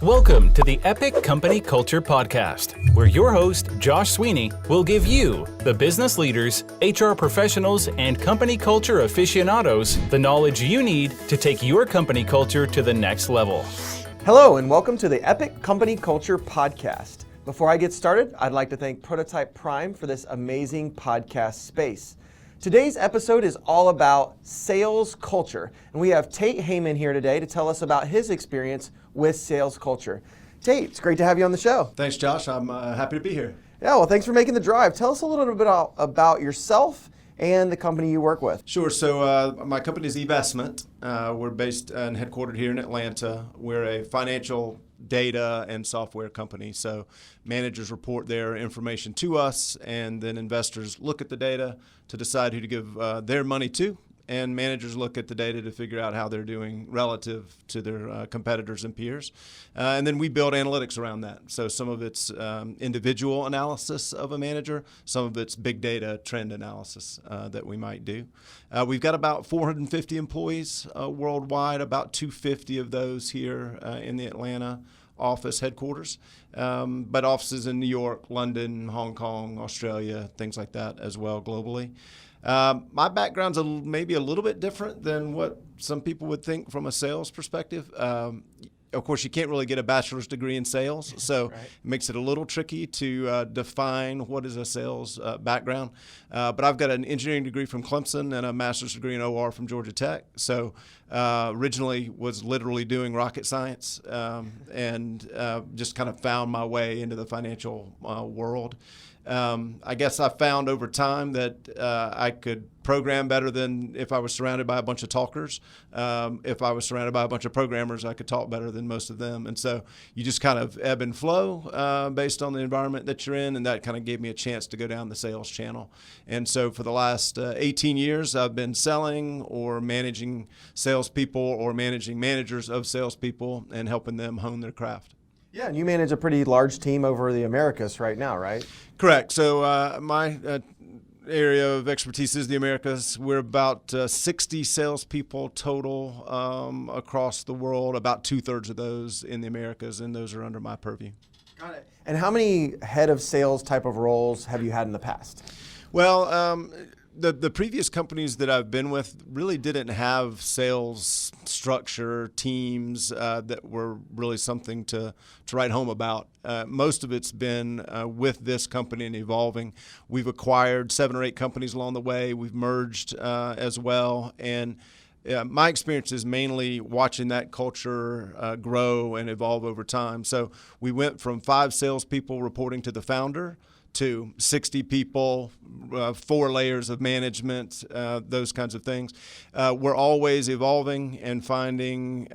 Welcome to the Epic Company Culture Podcast, where your host, Josh Sweeney, will give you, the business leaders, HR professionals, and company culture aficionados, the knowledge you need to take your company culture to the next level. Hello, and welcome to the Epic Company Culture Podcast. Before I get started, I'd like to thank Prototype Prime for this amazing podcast space. Today's episode is all about sales culture, and we have Tate Haymond here today to tell us about his experience with sales culture. Tate, it's great to have you on the show. Thanks, Josh. I'm happy to be here. Yeah, well, thanks for making the drive. Tell us a little bit about yourself and the company you work with. Sure. So my company is Evestment. We're based and headquartered here in Atlanta. We're a financial data and software company. So managers report their information to us, and then investors look at the data to decide who to give their money to. And managers look at the data to figure out how they're doing relative to their competitors and peers. And then we build analytics around that. So some of it's individual analysis of a manager, some of it's big data trend analysis that we might do. We've got about 450 employees worldwide, about 250 of those here in the Atlanta office headquarters, but offices in New York, London, Hong Kong, Australia, things like that as well globally. My background's maybe a little bit different than what some people would think from a sales perspective. Of course, you can't really get a bachelor's degree in sales, so right. It makes it a little tricky to define what is a sales background. But I've got an engineering degree from Clemson and a master's degree in OR from Georgia Tech. So originally was literally doing rocket science and just kind of found my way into the financial world. I guess I found over time that I could program better than if I was surrounded by a bunch of talkers. If I was surrounded by a bunch of programmers, I could talk better than most of them. And so you just kind of ebb and flow based on the environment that you're in, and that kind of gave me a chance to go down the sales channel. And so for the last 18 years, I've been selling or managing salespeople or managing managers of salespeople and helping them hone their craft. Yeah, and you manage a pretty large team over the Americas right now, right? Correct. So my area of expertise is the Americas. We're about 60 salespeople total across the world, about 2/3 of those in the Americas, and those are under my purview. Got it. And how many head of sales type of roles have you had in the past? Well, the previous companies that I've been with really didn't have sales structure, teams that were really something to write home about. Most of it's been with this company and evolving. We've acquired 7 or 8 companies along the way. We've merged as well. And my experience is mainly watching that culture grow and evolve over time. So we went from 5 salespeople reporting to the founder to 60 people, 4 layers of management, those kinds of things. We're always evolving and finding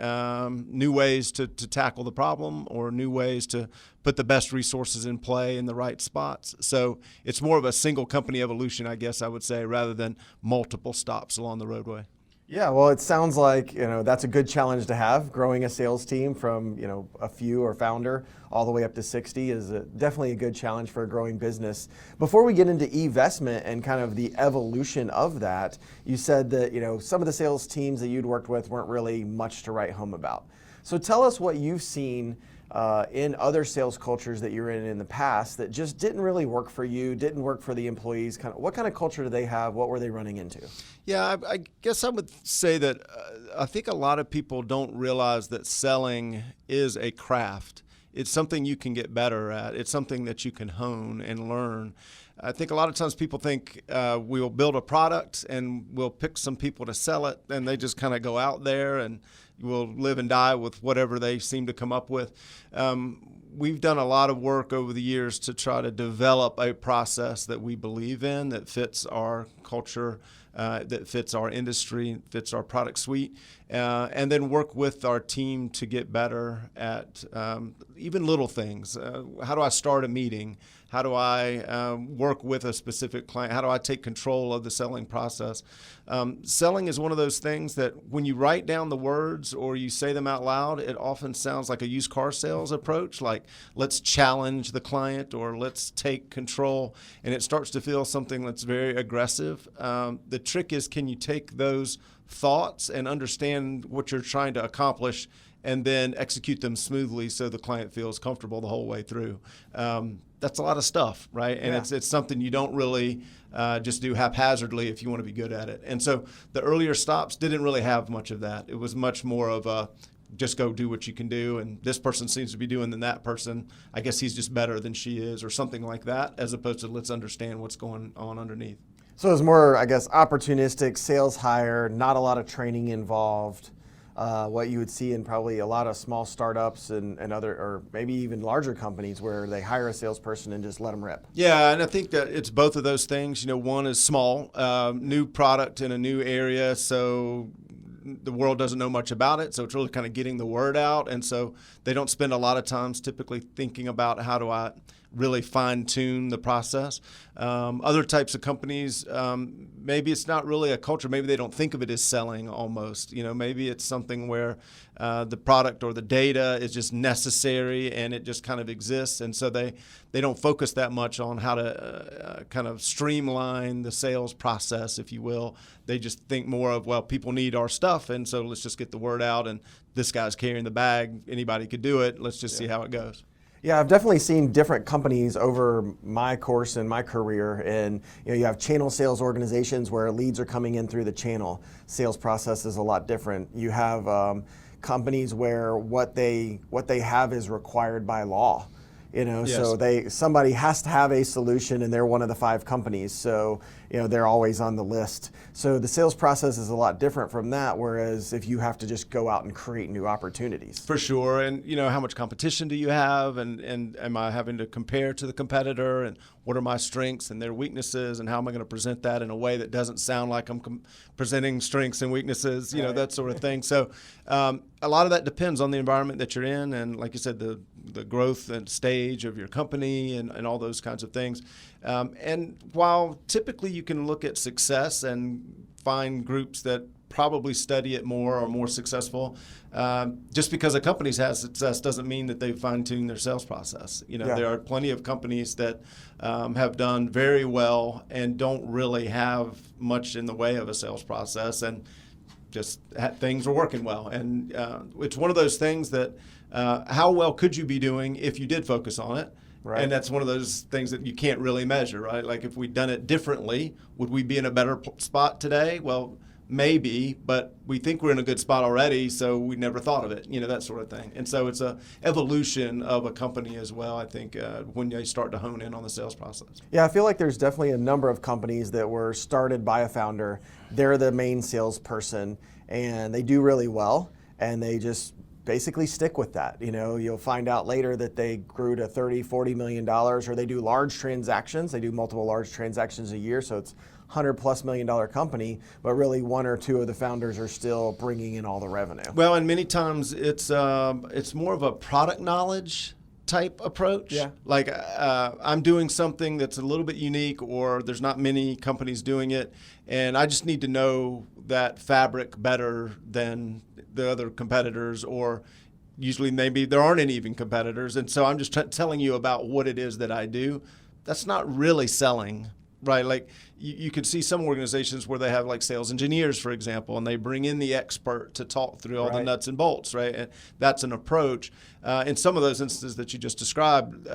new ways to tackle the problem or new ways to put the best resources in play in the right spots. So it's more of a single company evolution, I guess I would say, rather than multiple stops along the roadway. Yeah, well, it sounds like that's a good challenge to have. Growing a sales team from a few or founder all the way up to 60 is definitely a good challenge for a growing business. Before we get into Evestment and kind of the evolution of that, you said that some of the sales teams that you'd worked with weren't really much to write home about. So tell us what you've seen in other sales cultures that you're in the past that just didn't really work for you, didn't work for the employees. What kind of culture do they have? What were they running into? Yeah, I guess I would say that I think a lot of people don't realize that selling is a craft. It's something you can get better at. It's something that you can hone and learn. I think a lot of times people think we'll build a product and we'll pick some people to sell it, and they just kind of go out there and will live and die with whatever they seem to come up with. We've done a lot of work over the years to try to develop a process that we believe in, that fits our culture, that fits our industry, fits our product suite, and then work with our team to get better at even little things. How do I start a meeting? How do I work with a specific client? How do I take control of the selling process? Selling is one of those things that when you write down the words or you say them out loud, it often sounds like a used car sales approach, like let's challenge the client or let's take control, and it starts to feel something that's very aggressive. The trick is, can you take those thoughts and understand what you're trying to accomplish and then execute them smoothly so the client feels comfortable the whole way through. That's a lot of stuff, right? And it's something you don't really just do haphazardly if you want to be good at it. And so the earlier stops didn't really have much of that. It was much more of a just go do what you can do, and this person seems to be doing than that person. I guess he's just better than she is, or something like that, as opposed to let's understand what's going on underneath. So it's more, I guess, opportunistic sales hire, not a lot of training involved. What you would see in probably a lot of small startups and other, or maybe even larger companies where they hire a salesperson and just let them rip. Yeah, and I think that it's both of those things. One is small, new product in a new area, so the world doesn't know much about it, so it's really kind of getting the word out. And so they don't spend a lot of times typically thinking about how do I really fine-tune the process. Other types of companies, maybe it's not really a culture. Maybe they don't think of it as selling almost. Maybe it's something where the product or the data is just necessary and it just kind of exists. And so they don't focus that much on how to kind of streamline the sales process, if you will. They just think more of, well, people need our stuff, and so let's just get the word out, and this guy's carrying the bag. Anybody could do it. Let's just see how it goes. Yeah, I've definitely seen different companies over my course and my career, and you have channel sales organizations where leads are coming in through the channel. Sales process is a lot different. You have companies where what they have is required by law. Yes. So somebody has to have a solution, and they're one of the 5 companies, so they're always on the list. So the sales process is a lot different from that, whereas if you have to just go out and create new opportunities. For sure. And how much competition do you have, and am I having to compare to the competitor, and what are my strengths and their weaknesses, and how am I going to present that in a way that doesn't sound like I'm presenting strengths and weaknesses, right. That sort of thing. So a lot of that depends on the environment that you're in, and like you said, the growth and stage of your company and all those kinds of things. And while typically you can look at success and find groups that probably study it more or more successful, just because a company's had success doesn't mean that they've fine-tuned their sales process. There are plenty of companies that have done very well and don't really have much in the way of a sales process, and just things are working well. And it's one of those things that how well could you be doing if you did focus on it? Right. And that's one of those things that you can't really measure, right? Like if we'd done it differently, would we be in a better spot today? Well, maybe, but we think we're in a good spot already, so we never thought of it, that sort of thing. And so it's a evolution of a company as well, I think, when you start to hone in on the sales process. Yeah, I feel like there's definitely a number of companies that were started by a founder. They're the main salesperson, and they do really well, and they just basically stick with that. You'll find out later that they grew to $30, $40 million, or they do large transactions. They do multiple large transactions a year, so it's $100+ million company, but really 1 or 2 of the founders are still bringing in all the revenue. Well, and many times it's more of a product knowledge type approach. Yeah. Like I'm doing something that's a little bit unique, or there's not many companies doing it, and I just need to know that fabric better than the other competitors, or usually maybe there aren't any even competitors, and so I'm just telling you about what it is that I do. That's not really selling. Right, like you could see some organizations where they have like sales engineers, for example, and they bring in the expert to talk through all the nuts and bolts, right? And that's an approach. In some of those instances that you just described,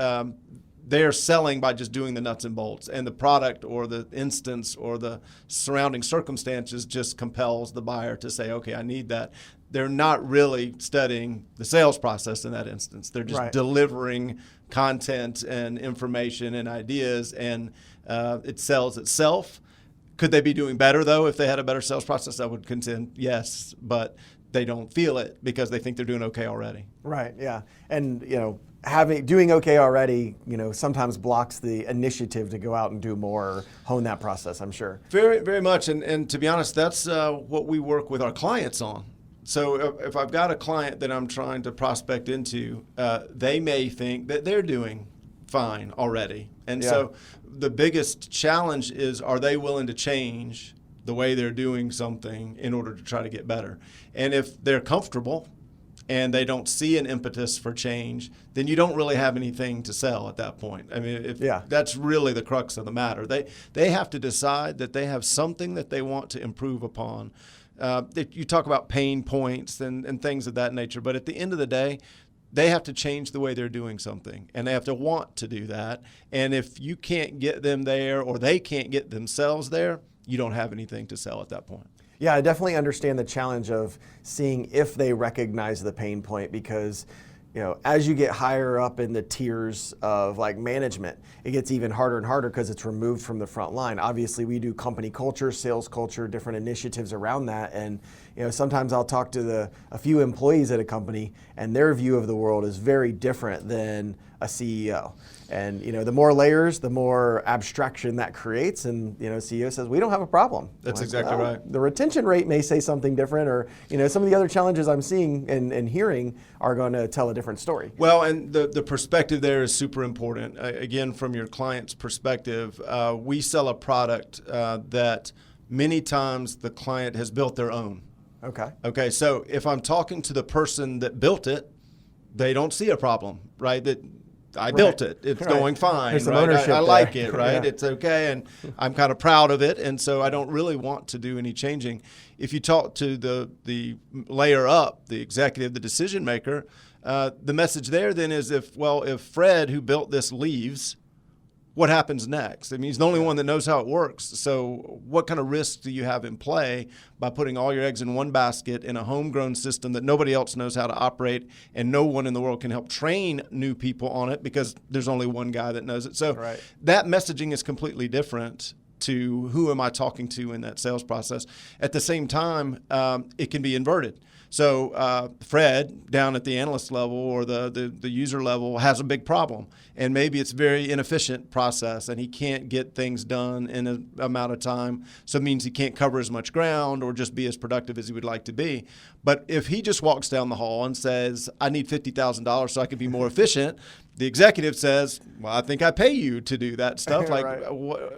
they're selling by just doing the nuts and bolts, and the product or the instance or the surrounding circumstances just compels the buyer to say, okay, I need that. They're not really studying the sales process in that instance. They're just delivering content and information and ideas, and it sells itself. Could they be doing better, though, if they had a better sales process? I would contend yes, but they don't feel it because they think they're doing okay already. Right, yeah. And, doing okay already, sometimes blocks the initiative to go out and do more or hone that process, I'm sure. Very, very much. And to be honest, that's what we work with our clients on. So if I've got a client that I'm trying to prospect into, they may think that they're doing fine already. And so the biggest challenge is, are they willing to change the way they're doing something in order to try to get better? And if they're comfortable and they don't see an impetus for change, then you don't really have anything to sell at that point. I mean, that's really the crux of the matter. They have to decide that they have something that they want to improve upon. You talk about pain points and things of that nature, but at the end of the day, they have to change the way they're doing something, and they have to want to do that. And if you can't get them there, or they can't get themselves there, you don't have anything to sell at that point. Yeah, I definitely understand the challenge of seeing if they recognize the pain point, because as you get higher up in the tiers of like management, it gets even harder and harder because it's removed from the front line. Obviously, we do company culture, sales culture, different initiatives around that. And sometimes I'll talk to a few employees at a company, and their view of the world is very different than a CEO. And the more layers, the more abstraction that creates. And CEO says, we don't have a problem. That's exactly right. The retention rate may say something different, or some of the other challenges I'm seeing and hearing are going to tell a different story. Well, and the perspective there is super important. Again, from your client's perspective, we sell a product that many times the client has built their own. Okay. So if I'm talking to the person that built it, they don't see a problem, right? That I built it. It's going fine. There's some right? ownership I like there. it, right? Yeah. It's okay, and I'm kind of proud of it, and so I don't really want to do any changing. If you talk to the layer up, the executive, the decision maker, the message there then is if Fred, who built this, leaves, what happens next? I mean, he's the only one that knows how it works. So what kind of risks do you have in play by putting all your eggs in one basket in a homegrown system that nobody else knows how to operate, and no one in the world can help train new people on it because there's only one guy that knows it. So that messaging is completely different to who am I talking to in that sales process. At the same time, it can be inverted. So Fred, down at the analyst level or the user level, has a big problem. And maybe it's a very inefficient process, and he can't get things done in an amount of time. So it means he can't cover as much ground or just be as productive as he would like to be. But if he just walks down the hall and says, I need $50,000 so I can be more efficient, the executive says, well, I think I pay you to do that stuff. Like,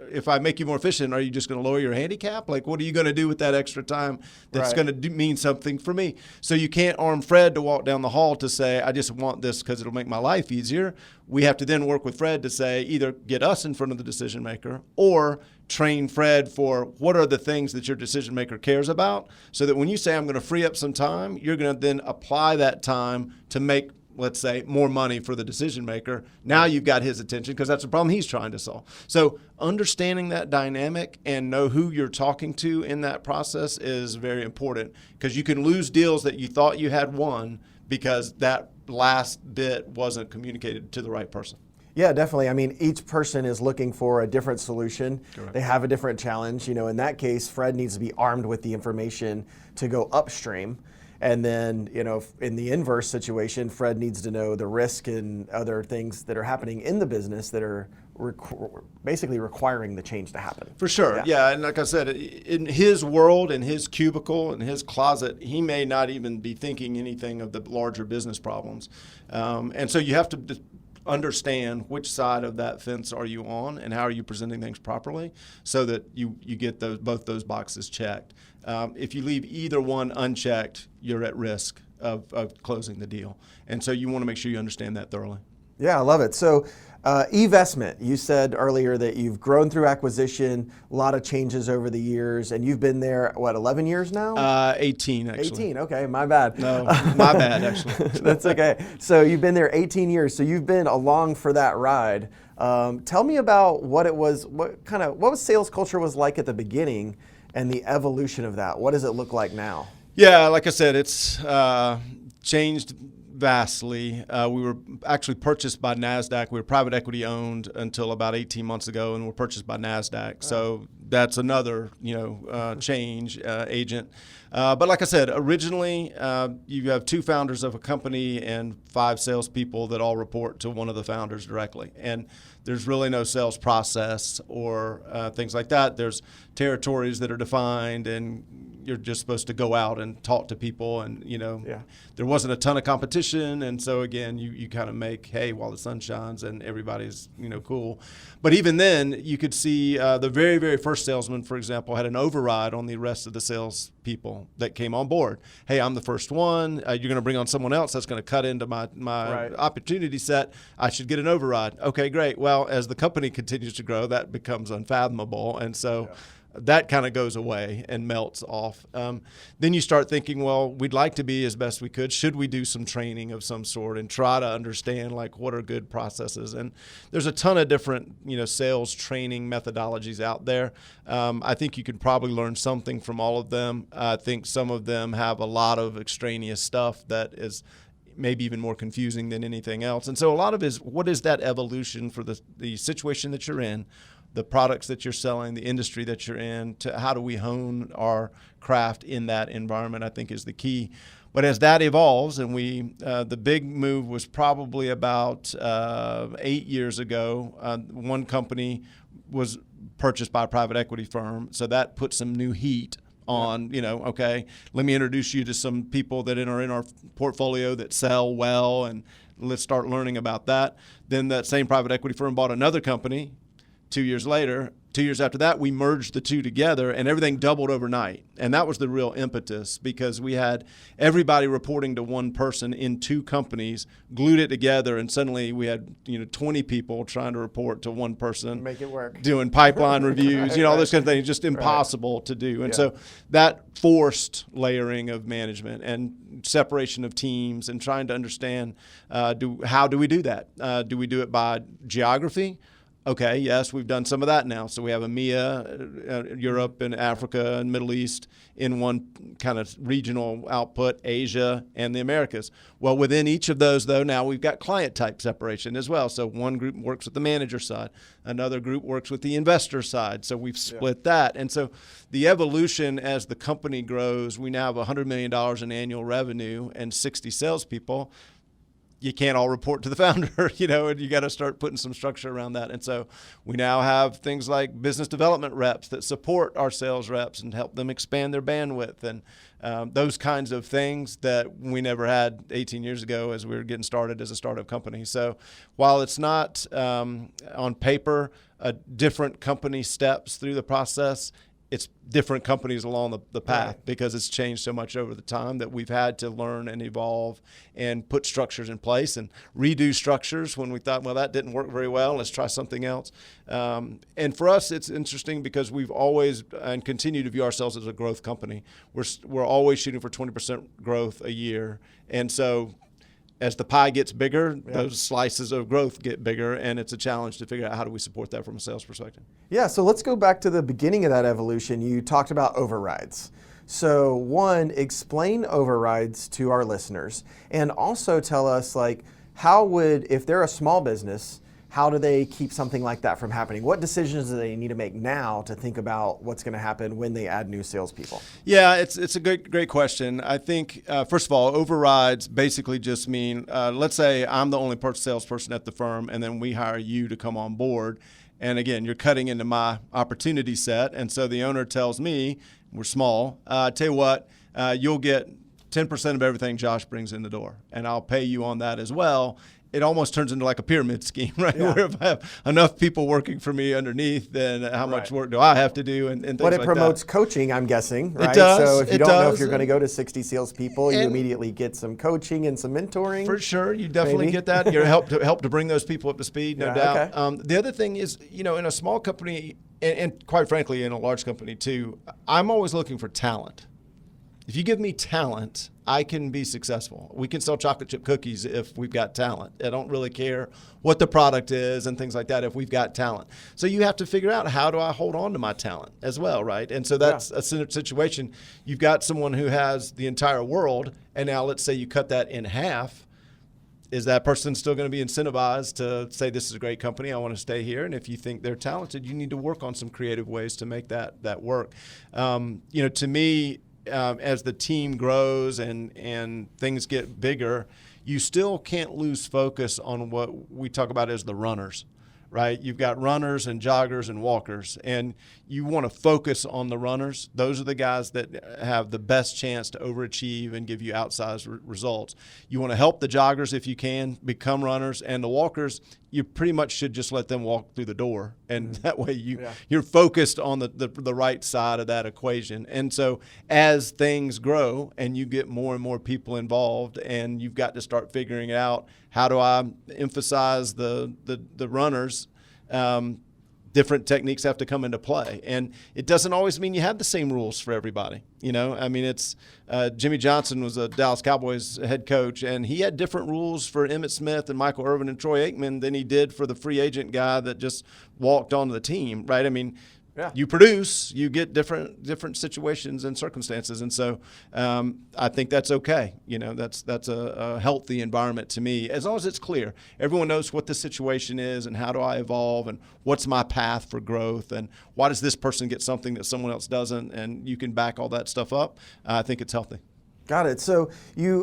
if I make you more efficient, are you just going to lower your handicap? Like, what are you going to do with that extra time that's going to mean something for me? So you can't arm Fred to walk down the hall to say, I just want this because it'll make my life easier. We have to then work with Fred to say, either get us in front of the decision maker or train Fred for what are the things that your decision maker cares about, so that when you say, I'm going to free up some time, you're going to then apply that time to make, let's say, more money for the decision maker. Now you've got his attention because that's the problem he's trying to solve. So understanding that dynamic and know who you're talking to in that process is very important, because you can lose deals that you thought you had won because that last bit wasn't communicated to the right person. Yeah, definitely. I mean, each person is looking for a different solution. Correct. They have a different challenge. In that case, Fred needs to be armed with the information to go upstream. And then, in the inverse situation, Fred needs to know the risk and other things that are happening in the business that are basically requiring the change to happen. For sure, yeah. And like I said, in his world, in his cubicle, in his closet, he may not even be thinking anything of the larger business problems. And so you have to understand which side of that fence are you on and how are you presenting things properly so that you get both those boxes checked. If you leave either one unchecked, you're at risk of closing the deal. And so you want to make sure you understand that thoroughly. Yeah, I love it. So Evestment, you said earlier that you've grown through acquisition, a lot of changes over the years, and you've been there, 11 years now? 18, actually. 18, okay, my bad. No, my bad, actually. That's okay. So you've been there 18 years, so you've been along for that ride. Tell me about what it was, what sales culture was like at the beginning and the evolution of that. What does it look like now? Yeah, like I said, it's changed vastly. We were actually purchased by NASDAQ. We were private equity owned until about 18 months ago, and we're purchased by NASDAQ. So that's another, change agent. But like I said, originally you have 2 founders of a company and 5 salespeople that all report to one of the founders directly. And there's really no sales process or things like that. There's territories that are defined, and you're just supposed to go out and talk to people, and there wasn't a ton of competition, and so again you kind of make hay while the sun shines and everybody's cool. But even then you could see the very, very first salesman, for example, had an override on the rest of the sales people that came on board. Hey, I'm the first one. You're going to bring on someone else that's going to cut into my opportunity set. I should get an override. Okay, great. Well, as the company continues to grow, that becomes unfathomable, and so that kind of goes away and melts off. Then you start thinking, well, we'd like to be as best we could. Should we do some training of some sort and try to understand like what are good processes? And there's a ton of different, sales training methodologies out there. I think you could probably learn something from all of them. I think some of them have a lot of extraneous stuff that is maybe even more confusing than anything else. And so a lot of it is, what is that evolution for the situation that you're in, the products that you're selling, the industry that you're in, to how do we hone our craft in that environment, I think is the key. But as that evolves, and the big move was probably about 8 years ago. One company was purchased by a private equity firm, so that put some new heat on, okay, let me introduce you to some people that are in our portfolio that sell well, and let's start learning about that. Then that same private equity firm bought another company 2 years later. 2 years after that, we merged the two together, and everything doubled overnight. And that was the real impetus, because we had everybody reporting to one person in two companies, glued it together, and suddenly we had 20 people trying to report to one person. Make it work. Doing pipeline reviews, Right, all this kind of thing. Just impossible to do. And so that forced layering of management and separation of teams and trying to understand how do we do that? Do we do it by geography? Okay, yes, we've done some of that now. So we have EMEA, Europe and Africa and Middle East in one kind of regional output, Asia and the Americas. Well, within each of those, though, now we've got client type separation as well. So one group works with the manager side, another group works with the investor side. So we've split that. And so the evolution as the company grows, we now have $100 million in annual revenue and 60 salespeople. You can't all report to the founder, and you got to start putting some structure around that. And so we now have things like business development reps that support our sales reps and help them expand their bandwidth, and those kinds of things that we never had 18 years ago as we were getting started as a startup company. So while it's not on paper different company steps through the process, it's different companies along the path, because it's changed so much over the time that we've had to learn and evolve and put structures in place and redo structures when we thought, well, that didn't work very well, let's try something else. And for us, it's interesting because we've always and continue to view ourselves as a growth company. We're always shooting for 20% growth a year. And so as the pie gets bigger, those slices of growth get bigger, and it's a challenge to figure out how do we support that from a sales perspective. Yeah, so let's go back to the beginning of that evolution. You talked about overrides. So one, explain overrides to our listeners, and also tell us, if they're a small business, how do they keep something like that from happening? What decisions do they need to make now to think about what's going to happen when they add new salespeople? Yeah, it's a great question. I think, first of all, overrides basically just mean, let's say I'm the only salesperson at the firm, and then we hire you to come on board. And again, you're cutting into my opportunity set. And so the owner tells me, we're small, tell you what, you'll get 10% of everything Josh brings in the door, and I'll pay you on that as well. It almost turns into like a pyramid scheme, right? Yeah. Where if I have enough people working for me underneath, then how much work do I have to do and things like that. But it promotes coaching, I'm guessing, right? It does. So if you don't know if you're going to go to 60 salespeople, you immediately get some coaching and some mentoring. For sure. You definitely get that. You're help to bring those people up to speed, no doubt. Okay. The other thing is, in a small company, and quite frankly, in a large company too, I'm always looking for talent. If you give me talent, I can be successful. We can sell chocolate chip cookies if we've got talent. I don't really care what the product is and things like that if we've got talent. So you have to figure out, how do I hold on to my talent as well, right? And so that's a situation. You've got someone who has the entire world, and now let's say you cut that in half. Is that person still going to be incentivized to say, this is a great company, I want to stay here? And if you think they're talented, you need to work on some creative ways to make that work. To me, as the team grows and things get bigger, you still can't lose focus on what we talk about as the runners, right? You've got runners and joggers and walkers, and you want to focus on the runners. Those are the guys that have the best chance to overachieve and give you outsized results. You want to help the joggers if you can become runners, and the walkers, you pretty much should just let them walk through the door, and that way you're focused on the right side of that equation. And so as things grow and you get more and more people involved, and you've got to start figuring out, how do I emphasize the runners? different techniques have to come into play. And it doesn't always mean you have the same rules for everybody. I mean, it's Jimmy Johnson was a Dallas Cowboys head coach, and he had different rules for Emmitt Smith and Michael Irvin and Troy Aikman than he did for the free agent guy that just walked onto the team, right? I mean, you produce, you get different situations and circumstances, and so I think that's okay. That's a healthy environment to me, as long as it's clear. Everyone knows what the situation is and how do I evolve and what's my path for growth and why does this person get something that someone else doesn't, and you can back all that stuff up. I think it's healthy. Got it. So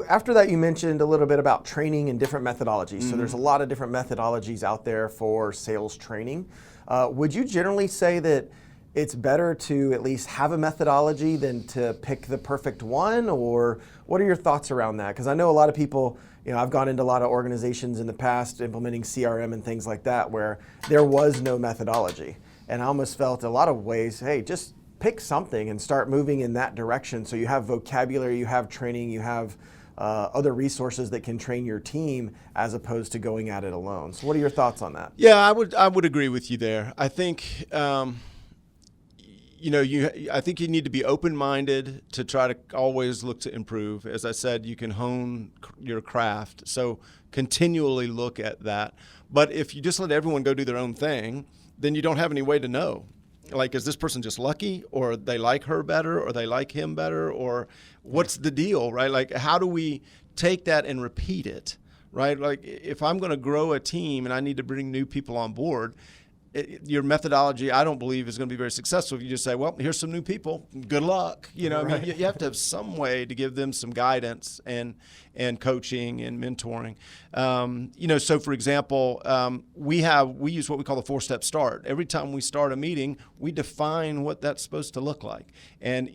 after that, you mentioned a little bit about training and different methodologies. So there's a lot of different methodologies out there for sales training. Would you generally say that it's better to at least have a methodology than to pick the perfect one? Or what are your thoughts around that? Because I know a lot of people, I've gone into a lot of organizations in the past implementing CRM and things like that where there was no methodology. And I almost felt a lot of ways, hey, just pick something and start moving in that direction. So you have vocabulary, you have training, you have other resources that can train your team as opposed to going at it alone. So what are your thoughts on that? Yeah, I would agree with you there. I think I think you need to be open-minded to try to always look to improve. As I said, you can hone your craft, so continually look at that. But if you just let everyone go do their own thing, then you don't have any way to know. Like, is this person just lucky, or they like her better, or they like him better, or what's the deal, right? Like, how do we take that and repeat it, right? Like, if I'm going to grow a team and I need to bring new people on board, your methodology, I don't believe, is going to be very successful if you just say, well, here's some new people, good luck. Right. I mean, you have to have some way to give them some guidance and coaching and mentoring. So for example, we use what we call the 4-step start. Every time we start a meeting, we define what that's supposed to look like. And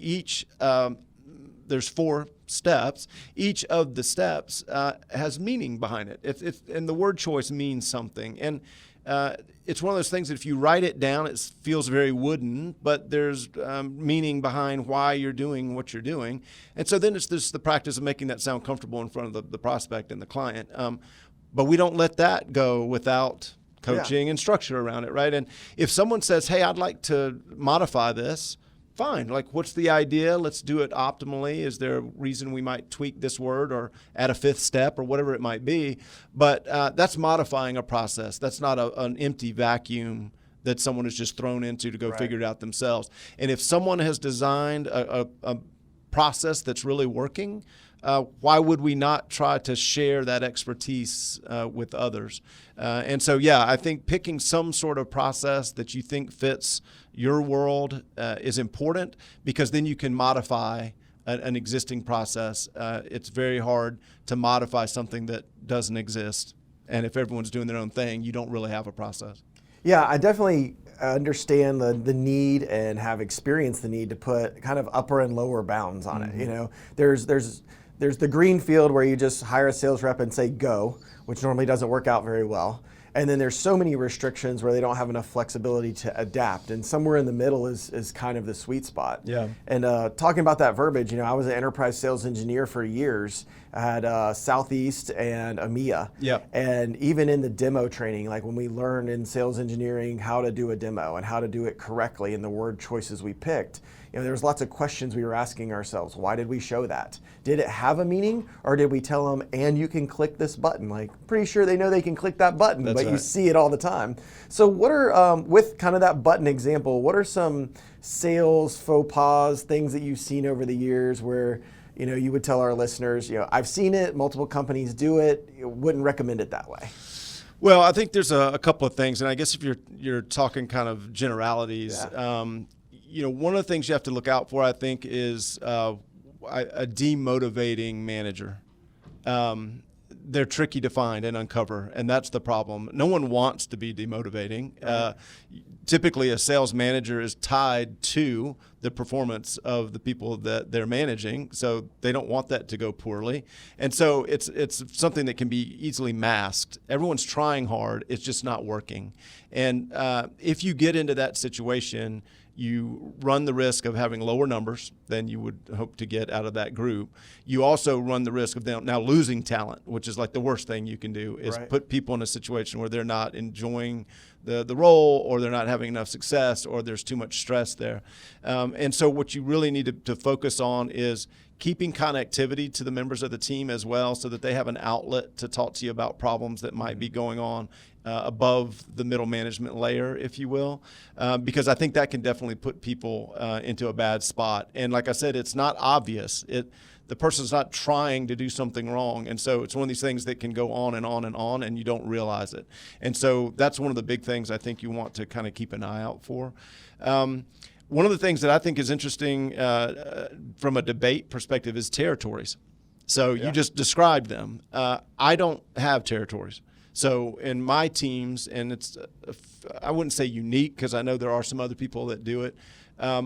there's 4 steps. Each of the steps has meaning behind it. And the word choice means something. And it's one of those things that if you write it down, it feels very wooden, but there's meaning behind why you're doing what you're doing. And so then it's just the practice of making that sound comfortable in front of the prospect and the client. But we don't let that go without coaching and structure around it, right? And if someone says, hey, I'd like to modify this, fine. Like, what's the idea? Let's do it optimally. Is there a reason we might tweak this word or add a 5th step or whatever it might be? But that's modifying a process. That's not an empty vacuum that someone is just thrown into to go figure it out themselves. And if someone has designed a process that's really working, why would we not try to share that expertise with others? And so, I think picking some sort of process that you think fits your world is important, because then you can modify an existing process. It's very hard to modify something that doesn't exist. And if everyone's doing their own thing, you don't really have a process. Yeah, I definitely understand the need and have experienced the need to put kind of upper and lower bounds on it. There's the green field where you just hire a sales rep and say go, which normally doesn't work out very well. And then there's so many restrictions where they don't have enough flexibility to adapt. And somewhere in the middle is kind of the sweet spot. Yeah. And talking about that verbiage, I was an enterprise sales engineer for years. I had Southeast and EMEA. Yeah. And even in the demo training, like when we learned in sales engineering how to do a demo and how to do it correctly and the word choices we picked, there was lots of questions we were asking ourselves. Why did we show that? Did it have a meaning, or did we tell them, and you can click this button? Like, pretty sure they know they can click that button, but you see it all the time. So what are, with kind of that button example, what are some sales faux pas, things that you've seen over the years where, you would tell our listeners, I've seen it, multiple companies do it, wouldn't recommend it that way? Well, I think there's a couple of things, and I guess if you're talking kind of generalities, one of the things you have to look out for, I think, is a demotivating manager. They're tricky to find and uncover, and that's the problem. No one wants to be demotivating. Typically, a sales manager is tied to the performance of the people that they're managing, so they don't want that to go poorly. And so it's something that can be easily masked. Everyone's trying hard, it's just not working. And if you get into that situation, you run the risk of having lower numbers than you would hope to get out of that group. You also run the risk of now losing talent, which is like the worst thing you can do, is put people in a situation where they're not enjoying the role, or they're not having enough success, or there's too much stress there. And so what you really need to focus on is keeping connectivity to the members of the team as well, so that they have an outlet to talk to you about problems that might be going on above the middle management layer, if you will, because I think that can definitely put people into a bad spot. And like I said, it's not obvious. The person's not trying to do something wrong. And so it's one of these things that can go on and on and on, and you don't realize it. And so that's one of the big things I think you want to kind of keep an eye out for. One of the things that I think is interesting from a debate perspective is territories. So you just described them. I don't have territories. So in my teams, and it's, I wouldn't say unique, because I know there are some other people that do it.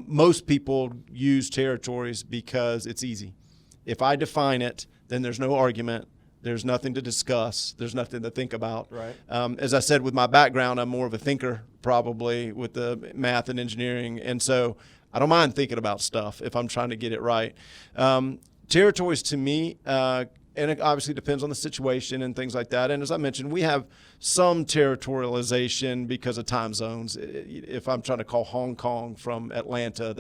Most people use territories because it's easy. If I define it, then there's no argument. There's nothing to discuss. There's nothing to think about. Right. As I said, with my background, I'm more of a thinker, probably, with the math and engineering. And so I don't mind thinking about stuff if I'm trying to get it right. Territories to me, and it obviously depends on the situation and things like that. And as I mentioned, we have some territorialization because of time zones. If I'm trying to call Hong Kong from Atlanta,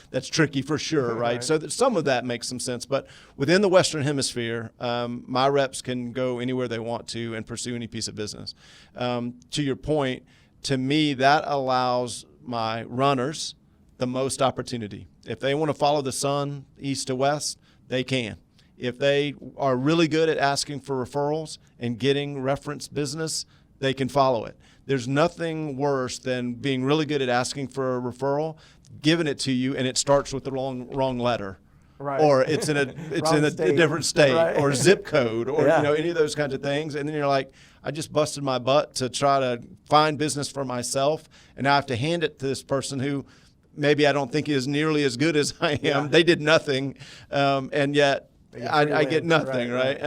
that's tricky for sure, right? So some of that makes some sense. But within the Western Hemisphere, my reps can go anywhere they want to and pursue any piece of business. To your point, to me, that allows my runners the most opportunity. If they want to follow the sun east to west, they can. If they are really good at asking for referrals and getting reference business, they can follow it. There's nothing worse than being really good at asking for a referral, giving it to you, and it starts with the wrong letter. Right. Or it's in a different state, or zip code, or any of those kinds of things. And then you're like, I just busted my butt to try to find business for myself, and now I have to hand it to this person who maybe I don't think is nearly as good as I am. Yeah. They did nothing, and yet I get nothing, right?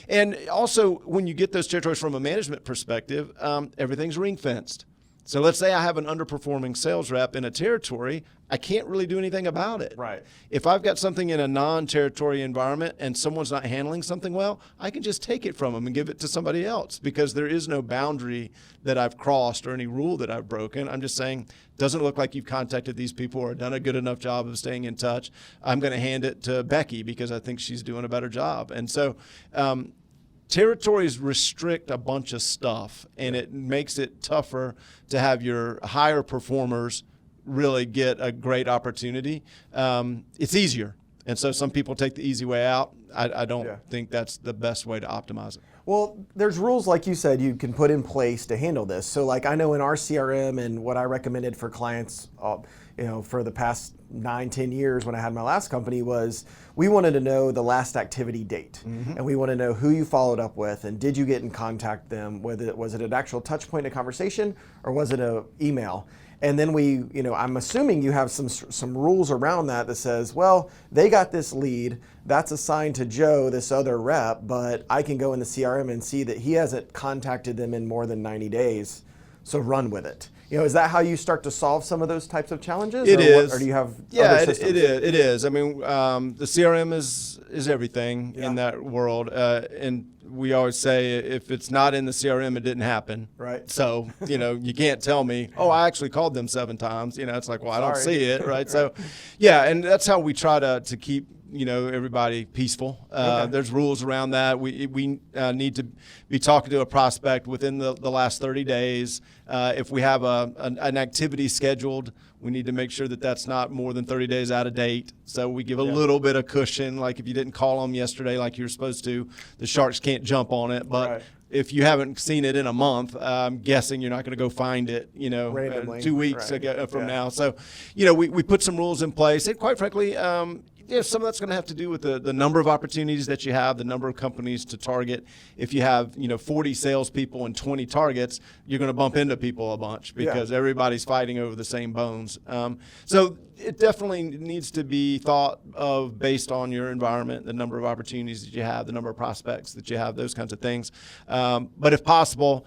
And also, when you get those territories from a management perspective, everything's ring-fenced. So let's say I have an underperforming sales rep in a territory, I can't really do anything about it. Right. If I've got something in a non-territory environment and someone's not handling something well, I can just take it from them and give it to somebody else, because there is no boundary that I've crossed or any rule that I've broken. I'm just saying, doesn't look like you've contacted these people or done a good enough job of staying in touch. I'm going to hand it to Becky because I think she's doing a better job. And so territories restrict a bunch of stuff, and it makes it tougher to have your higher performers really get a great opportunity. It's easier. And so some people take the easy way out. I don't think that's the best way to optimize it. Well, there's rules, like you said, you can put in place to handle this. So like I know in our CRM, and what I recommended for clients, for the past 9-10 years when I had my last company, was we wanted to know the last activity date. Mm-hmm. And we want to know who you followed up with, and did you get in contact with them, was it an actual touch point in a conversation, or was it an email? And then I'm assuming you have some rules around that says, well, they got this lead, that's assigned to Joe, this other rep, but I can go in the CRM and see that he hasn't contacted them in more than 90 days, so run with it. Is that how you start to solve some of those types of challenges? It is. Or do you have other systems? It is. I mean, the CRM is everything in that world. And we always say, if it's not in the CRM, it didn't happen. Right. So, you can't tell me, oh, I actually called them 7 times. It's like, well, I don't see it, right? So, and that's how we try to keep everybody peaceful. There's rules around that. We need to be talking to a prospect within the last 30 days. If we have an activity scheduled, we need to make sure that that's not more than 30 days out of date. So we give a little bit of cushion. Like if you didn't call them yesterday like you were supposed to, the sharks can't jump on it. But if you haven't seen it in a month, I'm guessing you're not going to go find it, randomly 2 weeks ago from now. So, we put some rules in place. And quite frankly, some of that's going to have to do with the number of opportunities that you have, the number of companies to target. If you have 40 salespeople and 20 targets, you're going to bump into people a bunch because everybody's fighting over the same bones. So it definitely needs to be thought of based on your environment, the number of opportunities that you have, the number of prospects that you have, those kinds of things. But if possible,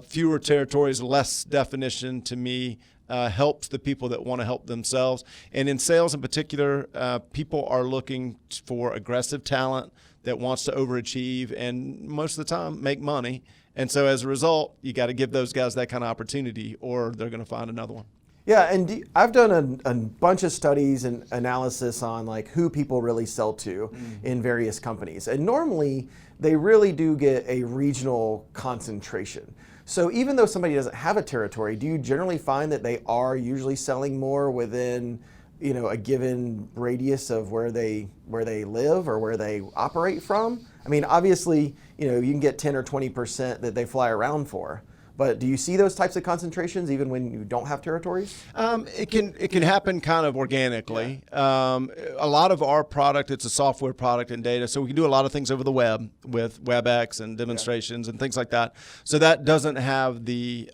fewer territories, less definition to me helps the people that want to help themselves. And in sales in particular, people are looking for aggressive talent that wants to overachieve and most of the time make money. And so as a result, you got to give those guys that kind of opportunity or they're going to find another one. Yeah, and I've done a bunch of studies and analysis on like who people really sell to in various companies. And normally they really do get a regional concentration. So even though somebody doesn't have a territory, do you generally find that they are usually selling more within, you know, a given radius of where they live or where they operate from? I mean, obviously, you know, you can get 10 or 20% that they fly around for. But do you see those types of concentrations even when you don't have territories? It can happen kind of organically. Yeah. A lot of our product, it's a software product and data, so we can do a lot of things over the web with WebEx and demonstrations and things like that. So that doesn't have the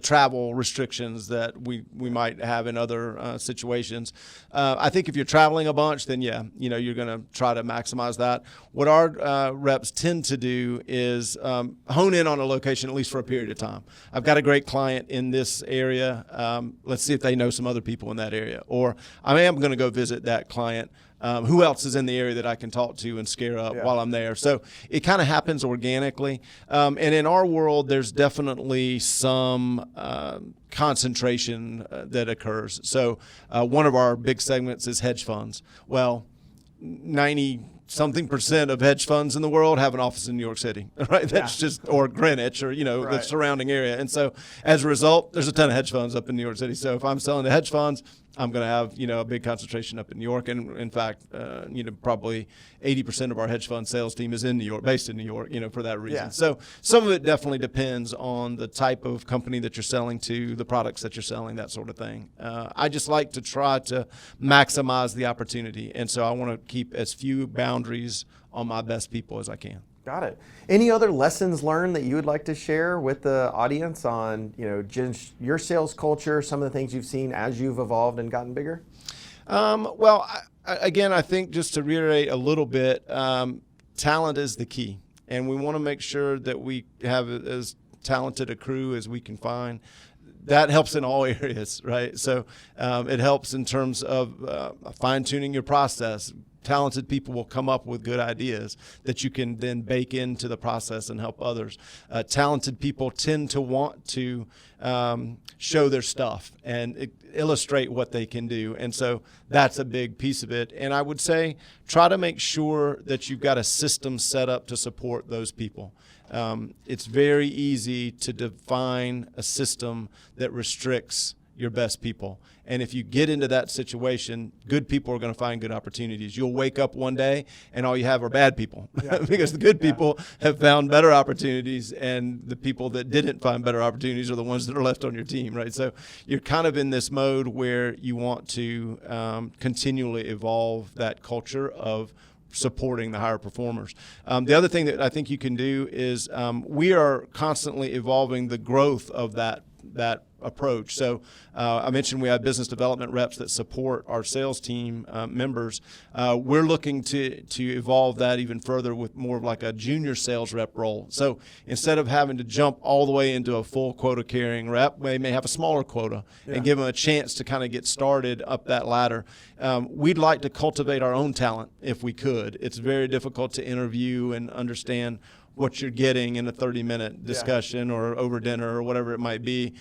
travel restrictions that we might have in other situations. I think if you're traveling a bunch, then yeah, you know, you're going to try to maximize that. What our reps tend to do is hone in on a location at least for a period of time. I've got a great client in this area. Let's see if they know some other people in that area. Or I am going to go visit that client. Who else is in the area that I can talk to and scare up while I'm there? So it kind of happens organically. And in our world, there's definitely some concentration that occurs. So one of our big segments is hedge funds. Well, 90-something percent of hedge funds in the world have an office in New York City, right? That's just, or Greenwich, or, you know, the surrounding area. And so as a result, there's a ton of hedge funds up in New York City. So if I'm selling to hedge funds, I'm going to have, you know, a big concentration up in New York. And in fact, you know, probably 80% of our hedge fund sales team is in New York, based in New York, you know, for that reason. Yeah. So some of it definitely depends on the type of company that you're selling to, the products that you're selling, that sort of thing. I just like to try to maximize the opportunity. And so I want to keep as few boundaries on my best people as I can. Got it. Any other lessons learned that you would like to share with the audience on, you know, your sales culture, some of the things you've seen as you've evolved and gotten bigger? Well, again, I think just to reiterate a little bit, talent is the key. And we want to make sure that we have as talented a crew as we can find. That helps in all areas, right? So it helps in terms of fine-tuning your process. Talented people will come up with good ideas that you can then bake into the process and help others. Talented people tend to want to show their stuff and illustrate what they can do. And so that's a big piece of it. And I would say try to make sure that you've got a system set up to support those people. It's very easy to define a system that restricts your best people. And if you get into that situation, good people are going to find good opportunities. You'll wake up one day and all you have are bad people because the good people have found better opportunities, and the people that didn't find better opportunities are the ones that are left on your team, right? So you're kind of in this mode where you want to continually evolve that culture of supporting the higher performers. The other thing that I think you can do is we are constantly evolving the growth of that approach. So I mentioned we have business development reps that support our sales team members. We're looking to evolve that even further with more of like a junior sales rep role. So instead of having to jump all the way into a full quota carrying rep, they may have a smaller quota and give them a chance to kind of get started up that ladder. We'd like to cultivate our own talent if we could. It's very difficult to interview and understand what you're getting in a 30-minute discussion or over dinner or whatever it might be.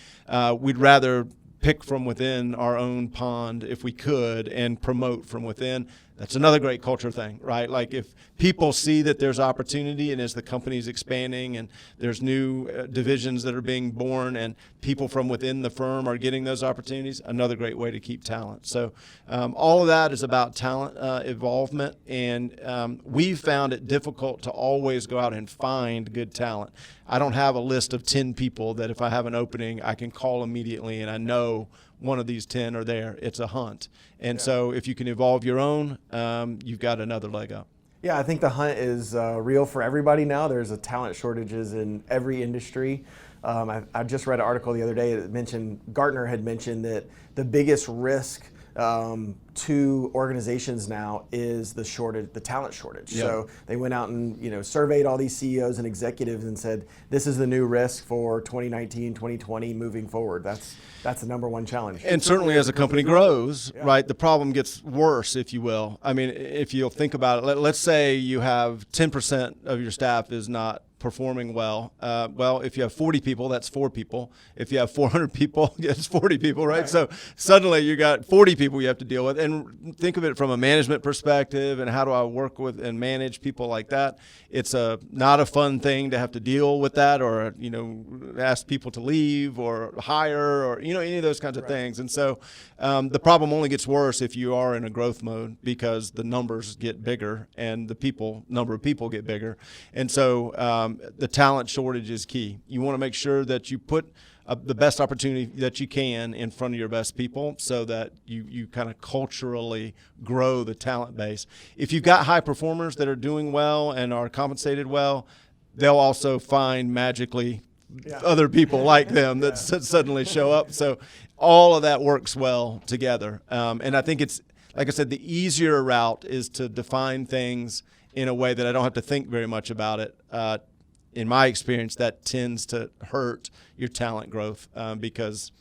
We'd rather pick from within our own pond if we could and promote from within. That's another great culture thing, right? Like if people see that there's opportunity and as the company's expanding and there's new divisions that are being born and people from within the firm are getting those opportunities, another great way to keep talent. So all of that is about talent involvement, and we've found it difficult to always go out and find good talent. I don't have a list of 10 people that if I have an opening, I can call immediately and I know one of these 10 are there. It's a hunt. And so if you can evolve your own, you've got another leg up. Yeah, I think the hunt is real for everybody now. There's a talent shortages in every industry. I just read an article the other day that mentioned, Gartner had mentioned that the biggest risk to organizations now is the talent shortage. Yeah. So they went out and surveyed all these CEOs and executives and said, this is the new risk for 2019, 2020 moving forward. That's the number one challenge. And certainly as a company grows, right, the problem gets worse, if you will. I mean, if you'll think about it, let's say you have 10% of your staff is not performing well. Well, if you have 40 people, that's 4 people. If you have 400 people, it's 40 people, right? So suddenly you got 40 people you have to deal with. And think of it from a management perspective and how do I work with and manage people like that. It's not a fun thing to have to deal with that or, ask people to leave or hire or, any of those kinds of things. And so the problem only gets worse if you are in a growth mode because the numbers get bigger and the number of people get bigger. And so the talent shortage is key. You want to make sure that you put the best opportunity that you can in front of your best people so that you kind of culturally grow the talent base. If you've got high performers that are doing well and are compensated well, they'll also find magically other people like them that suddenly show up. So all of that works well together. And I think it's, like I said, the easier route is to define things in a way that I don't have to think very much about it. In my experience, that tends to hurt your talent growth because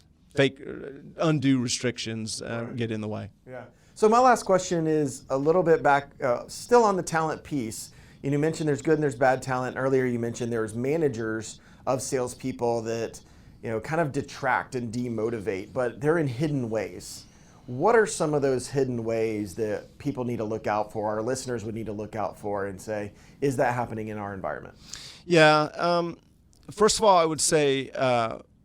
undue restrictions get in the way. Yeah. So my last question is a little bit back, still on the talent piece. You mentioned there's good and there's bad talent. Earlier you mentioned there's managers of salespeople that kind of detract and demotivate, but they're in hidden ways. What are some of those hidden ways that people need to look out for, our listeners would need to look out for and say, is that happening in our environment? Yeah. First of all, I would say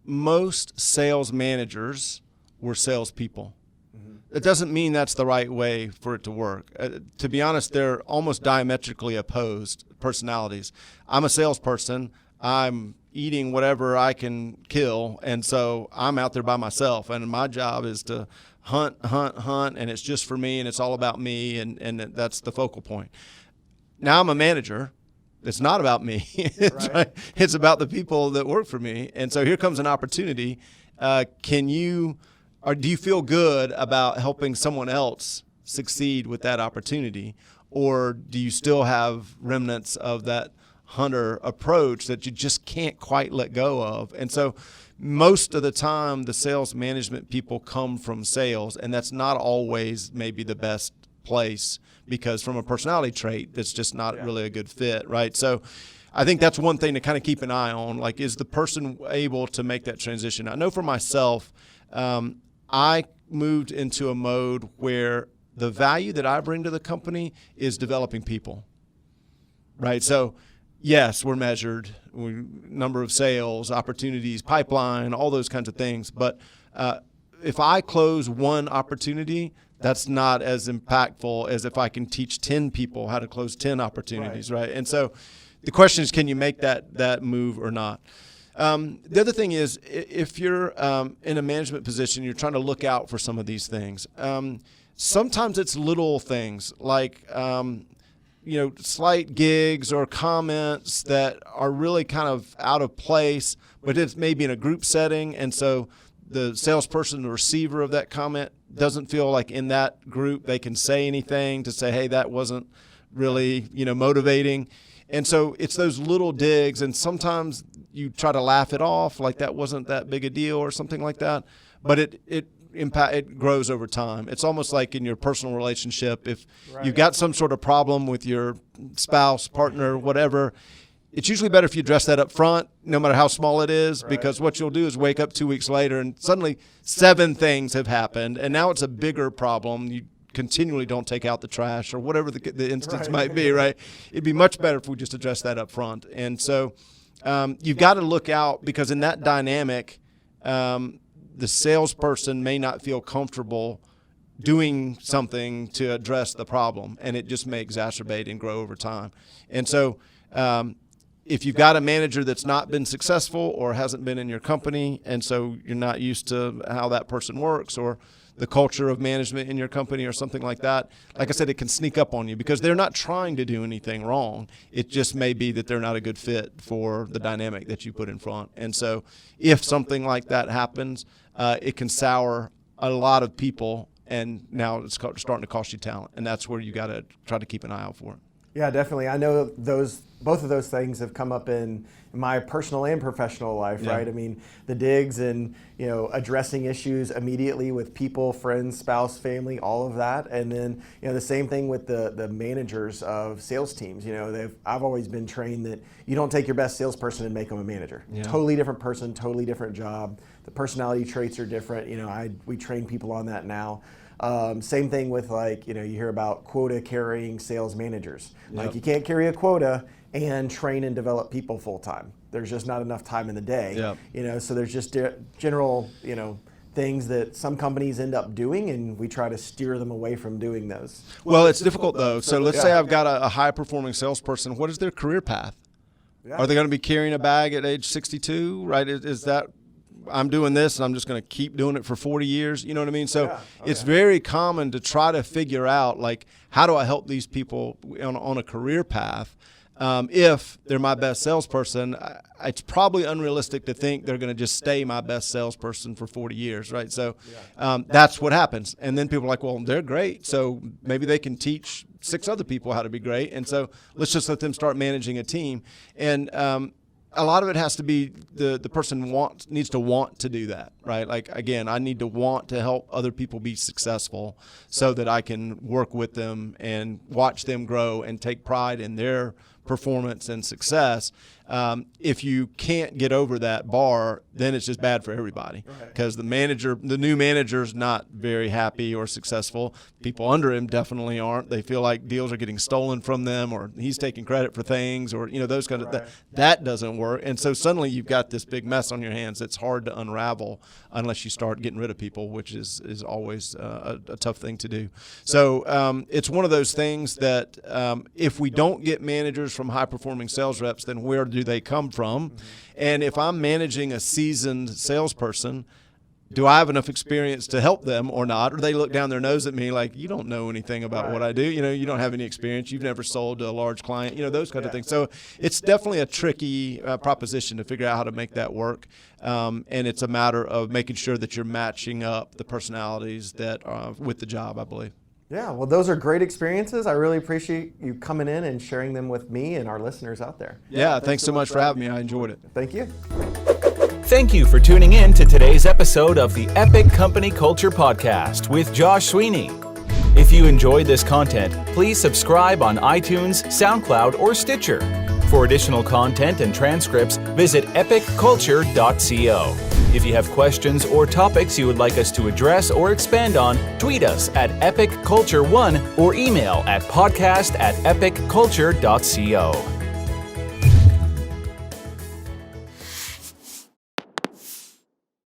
most sales managers were salespeople. Mm-hmm. It doesn't mean that's the right way for it to work. To be honest, they're almost diametrically opposed personalities. I'm a salesperson. I'm eating whatever I can kill, and so I'm out there by myself, and my job is to hunt, and it's just for me, and it's all about me, and that's the focal point. Now I'm a manager. It's not about me. It's about the people that work for me. And so here comes an opportunity. Do you feel good about helping someone else succeed with that opportunity? Or do you still have remnants of that hunter approach that you just can't quite let go of? And so most of the time, the sales management people come from sales, and that's not always maybe the best place because from a personality trait, that's just not really a good fit, right? So I think that's one thing to kind of keep an eye on. Like, is the person able to make that transition? I know for myself, I moved into a mode where the value that I bring to the company is developing people, right? So yes, we're measured, number of sales, opportunities, pipeline, all those kinds of things. But if I close one opportunity, that's not as impactful as if I can teach 10 people how to close 10 opportunities, right? And so the question is, can you make that move or not? The other thing is, if you're in a management position, you're trying to look out for some of these things. Sometimes it's little things like slight gigs or comments that are really kind of out of place, but it's maybe in a group setting, and so the salesperson, the receiver of that comment, doesn't feel like in that group they can say anything to say, hey, that wasn't really motivating. And so it's those little digs, and sometimes you try to laugh it off like that wasn't that big a deal or something like that, but it grows over time. It's almost like in your personal relationship, if you've got some sort of problem with your spouse, partner, whatever, it's usually better if you address that up front, no matter how small it is, because what you'll do is wake up 2 weeks later and suddenly 7 things have happened, and now it's a bigger problem. You continually don't take out the trash or whatever the instance might be, right? It'd be much better if we just address that up front. And so you've got to look out, because in that dynamic, the salesperson may not feel comfortable doing something to address the problem, and it just may exacerbate and grow over time. And so if you've got a manager that's not been successful or hasn't been in your company, and so you're not used to how that person works or the culture of management in your company or something like that, like I said, it can sneak up on you because they're not trying to do anything wrong. It just may be that they're not a good fit for the dynamic that you put in front. And so if something like that happens, it can sour a lot of people and now it's starting to cost you talent, and that's where you got to try to keep an eye out for it. Yeah, definitely. I know both of those things have come up in my personal and professional life, right? I mean, the digs and, addressing issues immediately with people, friends, spouse, family, all of that. And then, the same thing with the managers of sales teams. I've always been trained that you don't take your best salesperson and make them a manager. Yeah. Totally different person, totally different job. The personality traits are different. We train people on that now. Same thing with you hear about quota carrying sales managers. Like you can't carry a quota and train and develop people full time. There's just not enough time in the day. So there's just general, things that some companies end up doing, and we try to steer them away from doing those. Well, it's difficult though. So let's say I've got a high performing salesperson. What is their career path? Are they going to be carrying a bag at age 62, right? Is that I'm doing this and I'm just going to keep doing it for 40 years. You know what I mean? So it's very common to try to figure out, how do I help these people on a career path? If they're my best salesperson, it's probably unrealistic to think they're going to just stay my best salesperson for 40 years, right? So that's what happens. And then people are like, well, they're great, so maybe they can teach 6 other people how to be great. And so let's just let them start managing a team. And a lot of it has to be the person needs to want to do that, right? Again, I need to want to help other people be successful so that I can work with them and watch them grow and take pride in their performance and success. If you can't get over that bar, then it's just bad for everybody, because the new manager is not very happy or successful. People under him definitely aren't. They feel like deals are getting stolen from them, or he's taking credit for things, or those kind of that doesn't work. And so suddenly you've got this big mess on your hands that's hard to unravel unless you start getting rid of people, which is always a tough thing to do. So it's one of those things that if we don't get managers from high-performing sales reps, then where do they come from? And if I'm managing a seasoned salesperson, do I have enough experience to help them or not? Or they look down their nose at me like, you don't know anything about what I do. You don't have any experience. You've never sold to a large client, those kind of things. So it's definitely a tricky proposition to figure out how to make that work. And it's a matter of making sure that you're matching up the personalities that with the job, I believe. Yeah, well, those are great experiences. I really appreciate you coming in and sharing them with me and our listeners out there. Yeah, thanks so much for having me. I enjoyed it. Thank you. Thank you for tuning in to today's episode of the Epic Company Culture Podcast with Josh Sweeney. If you enjoyed this content, please subscribe on iTunes, SoundCloud, or Stitcher. For additional content and transcripts, visit epicculture.co. If you have questions or topics you would like us to address or expand on, tweet us at epicculture1 or email at podcast@epicculture.co.